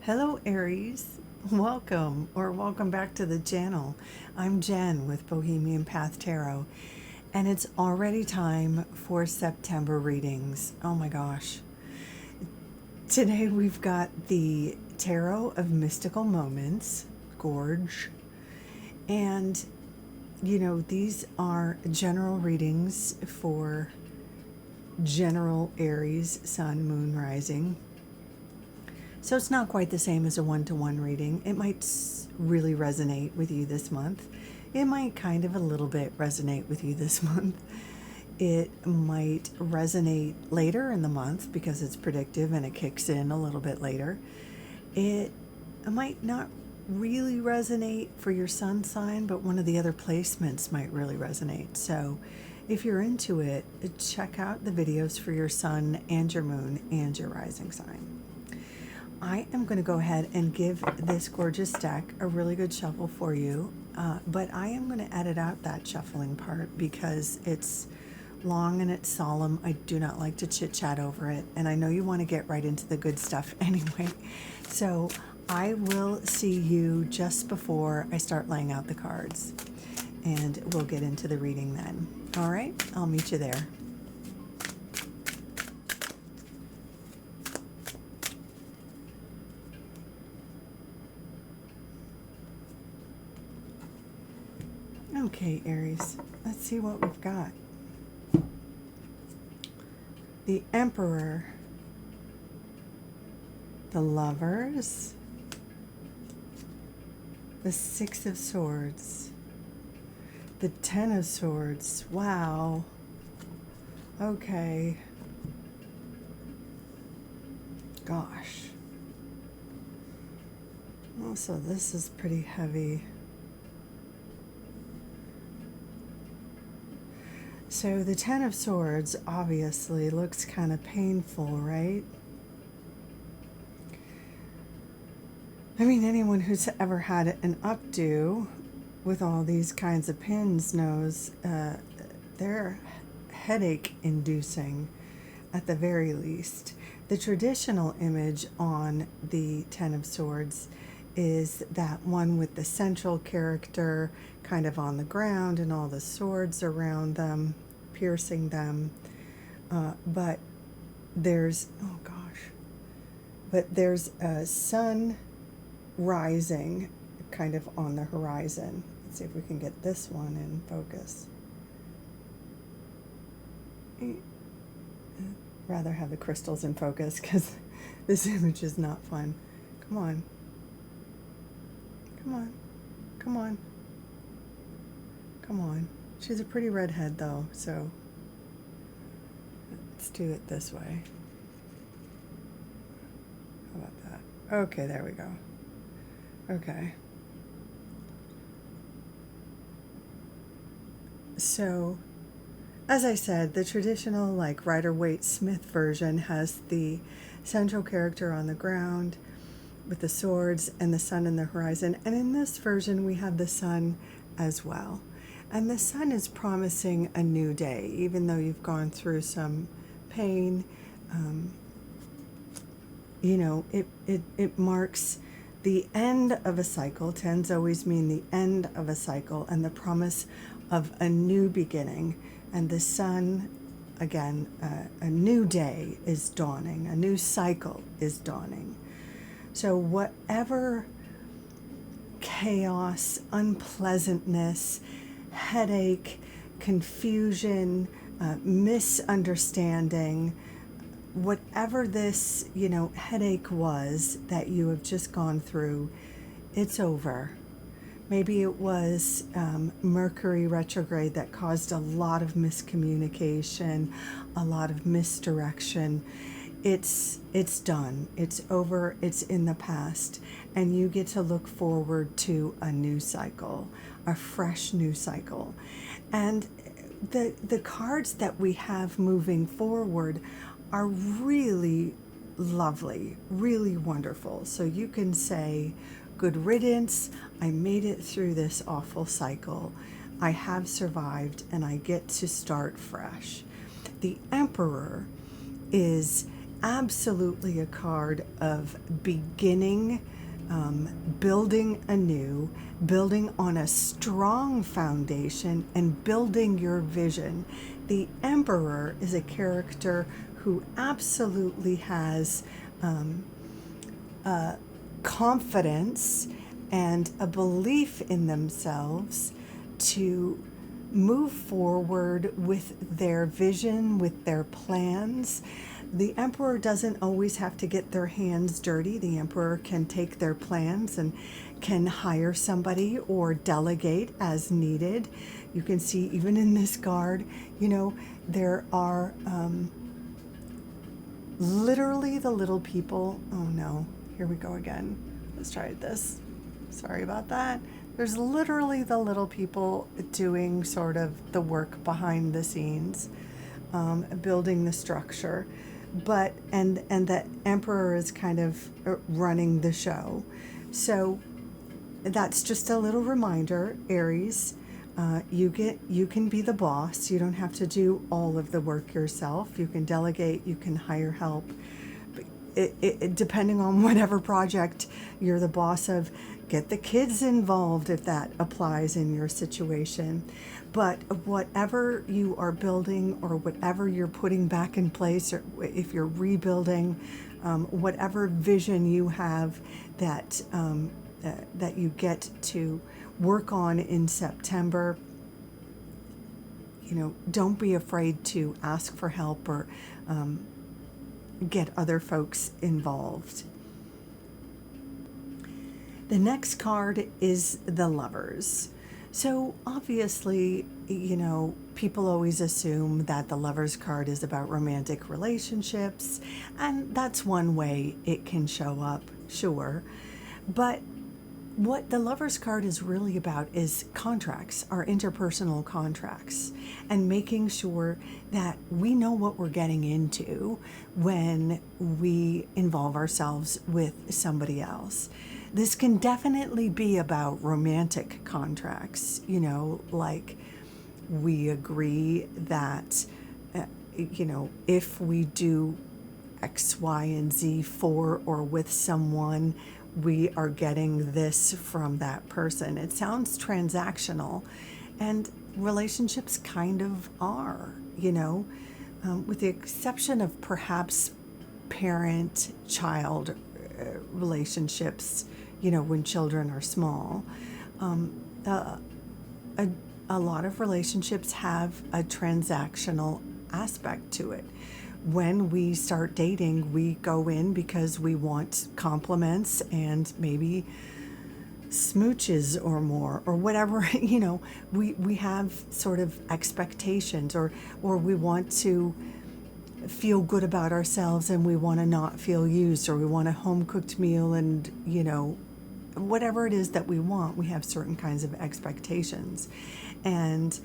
Hello Aries, welcome back to the channel. I'm Jen with Bohemian Path Tarot, and it's already time for September readings. Oh my gosh. Today we've got the Tarot of Mystical Moments, Gorge, and these are general readings for general Aries, Sun, Moon, Rising. So it's not quite the same as a one-to-one reading. It might really resonate with you this month. It might kind of a little bit resonate with you this month. It might resonate later in the month because it's predictive and it kicks in a little bit later. It might not really resonate for your sun sign, but one of the other placements might really resonate. So if you're into it, check out the videos for your sun and your moon and your rising sign. I am going to go ahead and give this gorgeous deck a really good shuffle for you, but I am going to edit out that shuffling part because it's long and it's solemn. I do not like to chit-chat over it, and I know you want to get right into the good stuff anyway. So I will see you just before I start laying out the cards, and we'll get into the reading then. All right, I'll meet you there. Okay, Aries, let's see what we've got. The Emperor, the Lovers, the Six of Swords, the Ten of Swords. Wow. Okay. Gosh. Oh, so this is pretty heavy. So the Ten of Swords obviously looks kind of painful, right? I mean, anyone who's ever had an updo with all these kinds of pins knows they're headache-inducing at the very least. The traditional image on the Ten of Swords is that one with the central character kind of on the ground and all the swords around them, piercing them. But there's a sun rising kind of on the horizon. Let's see if we can get this one in focus. I'd rather have the crystals in focus because this image is not fun. Come on. Come on. Come on. Come on. She's a pretty redhead though, so let's do it this way. How about that? Okay, there we go. Okay. So, as I said, the traditional like Rider-Waite-Smith version has the central character on the ground with the swords and the sun in the horizon. And in this version, we have the sun as well. And the sun is promising a new day, even though you've gone through some pain. It marks the end of a cycle. Tens always mean the end of a cycle and the promise of a new beginning. And the sun, again, a new day is dawning, a new cycle is dawning. So whatever chaos, unpleasantness, headache, confusion, misunderstanding, whatever this, headache was that you have just gone through, it's over. Maybe it was Mercury retrograde that caused a lot of miscommunication, a lot of misdirection. It's done. It's over. It's in the past. And you get to look forward to a new cycle, a fresh new cycle. And the cards that we have moving forward are really lovely, really wonderful. So you can say, good riddance, I made it through this awful cycle. I have survived and I get to start fresh. The Emperor is absolutely a card of beginning, building anew, building on a strong foundation, and building your vision. The Emperor is a character who absolutely has confidence and a belief in themselves to move forward with their vision, with their plans. The Emperor doesn't always have to get their hands dirty. The Emperor can take their plans and can hire somebody or delegate as needed. You can see even in this card, there are literally the little people. Oh no, here we go again. Let's try this. Sorry about that. There's literally the little people doing sort of the work behind the scenes, building the structure. But and the Emperor is kind of running the show. So that's just a little reminder, Aries. You can be the boss. You don't have to do all of the work yourself. You can delegate. You can hire help. Depending on whatever project you're the boss of, get the kids involved if that applies in your situation. But whatever you are building or whatever you're putting back in place, or if you're rebuilding, whatever vision you have that you get to work on in September, don't be afraid to ask for help or get other folks involved. The next card is the Lovers. So obviously, people always assume that the Lovers card is about romantic relationships, and that's one way it can show up, sure. But what the Lovers card is really about is contracts, our interpersonal contracts, and making sure that we know what we're getting into when we involve ourselves with somebody else. This can definitely be about romantic contracts, like we agree that, if we do X, Y, and Z for or with someone, we are getting this from that person. It sounds transactional, and relationships kind of are, with the exception of perhaps parent-child relationships, when children are small. A lot of relationships have a transactional aspect to it. When we start dating, we go in because we want compliments and maybe smooches or more, or whatever, we have sort of expectations, or we want to feel good about ourselves and we want to not feel used, or we want a home-cooked meal, and, whatever it is that we want, we have certain kinds of expectations. And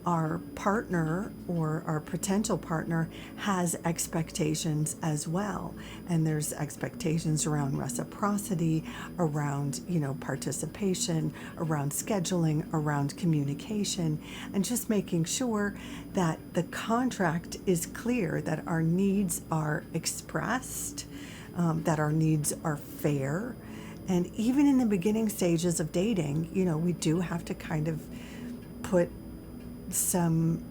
our partner or our potential partner has expectations as well. And there's expectations around reciprocity, around, participation, around scheduling, around communication, and just making sure that the contract is clear, that our needs are expressed, that our needs are fair. And even in the beginning stages of dating, we do have to kind of put some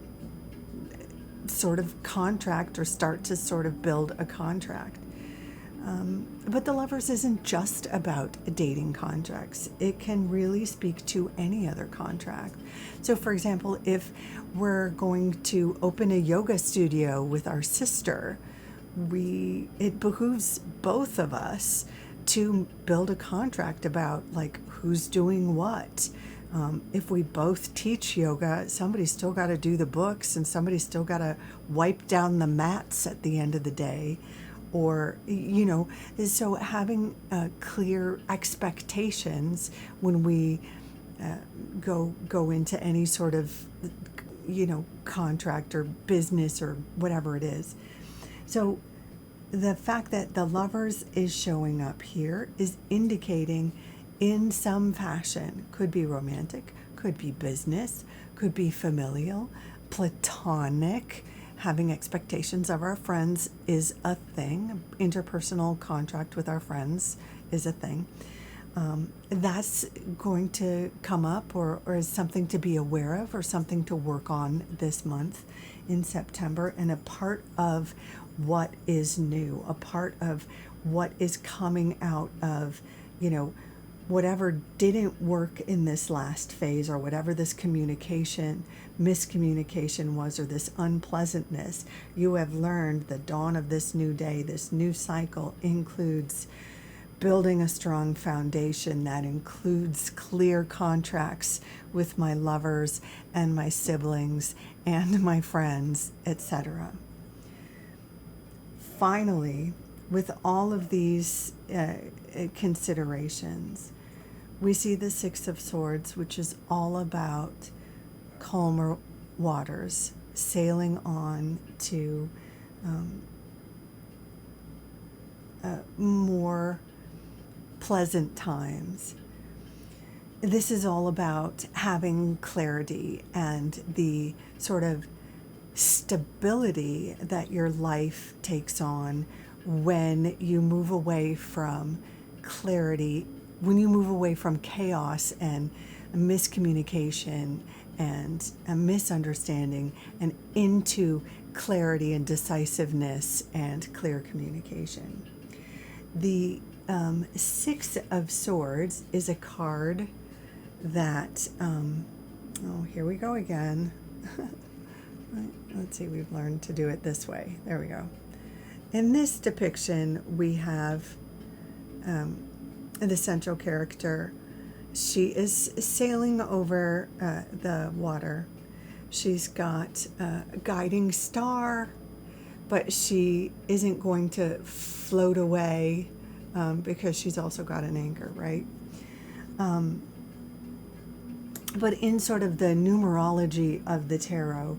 sort of contract, or start to sort of build a contract. But the Lovers isn't just about dating contracts. It can really speak to any other contract. So for example, if we're going to open a yoga studio with our sister, it behooves both of us to build a contract about who's doing what. If we both teach yoga, somebody's still got to do the books, and somebody's still got to wipe down the mats at the end of the day. Or, so having clear expectations when we go into any sort of, contract or business or whatever it is. So the fact that the Lovers is showing up here is indicating, in some fashion, could be romantic, could be business, could be familial, platonic, having expectations of our friends is a thing. Interpersonal contract with our friends is a thing. That's going to come up, or is something to be aware of, or something to work on this month in September, and a part of what is new, a part of what is coming out of, whatever didn't work in this last phase, or whatever this miscommunication was, or this unpleasantness. You have learned the dawn of this new day, this new cycle includes building a strong foundation that includes clear contracts with my lovers and my siblings and my friends, etc. Finally, with all of these considerations, we see the Six of Swords, which is all about calmer waters, sailing on to more pleasant times. This is all about having clarity and the sort of stability that your life takes on when you move away from clarity, when you move away from chaos and miscommunication and a misunderstanding, and into clarity and decisiveness and clear communication. The Six of Swords is a card that, here we go again. Let's see, we've learned to do it this way. There we go. In this depiction, we have the central character. She is sailing over the water. She's got a guiding star, but she isn't going to float away because she's also got an anchor, right? But in sort of the numerology of the tarot,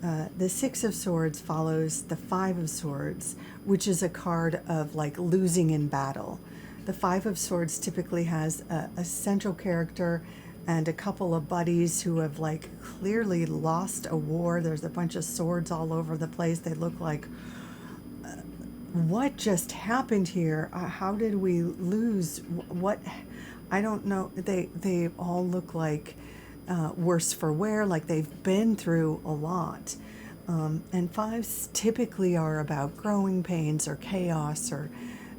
the Six of Swords follows the Five of Swords, which is a card of like losing in battle. The Five of Swords typically has a central character and a couple of buddies who have like clearly lost a war. There's a bunch of swords all over the place. They look like, what just happened here? How did we lose? What? I don't know. They all look like worse for wear, like they've been through a lot. And fives typically are about growing pains or chaos or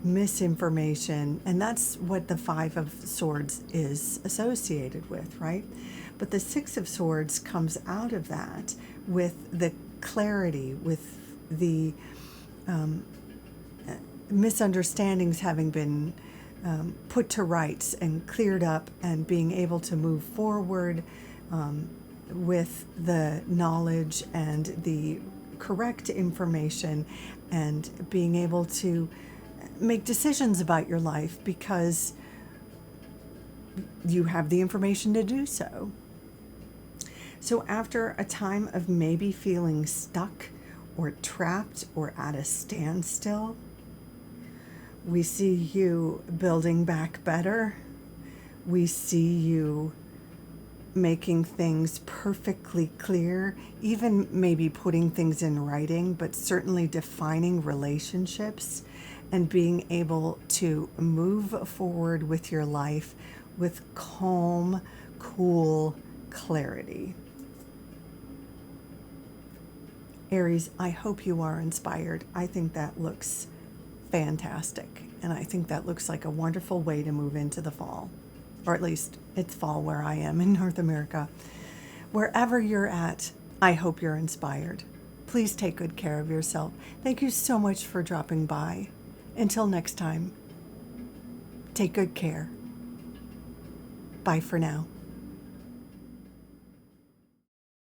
misinformation, and that's what the Five of Swords is associated with, right? But the Six of Swords comes out of that with the clarity, with the misunderstandings having been put to rights and cleared up, and being able to move forward with the knowledge and the correct information, and being able to make decisions about your life because you have the information to do so. So after a time of maybe feeling stuck or trapped or at a standstill, we see you building back better. We see you making things perfectly clear, even maybe putting things in writing, but certainly defining relationships and being able to move forward with your life with calm, cool clarity. Aries, I hope you are inspired. I think that looks fantastic, and I think that looks like a wonderful way to move into the fall, or at least it's fall where I am in North America. Wherever you're at, I hope you're inspired. Please take good care of yourself. Thank you so much for dropping by. Until next time, take good care. Bye for now.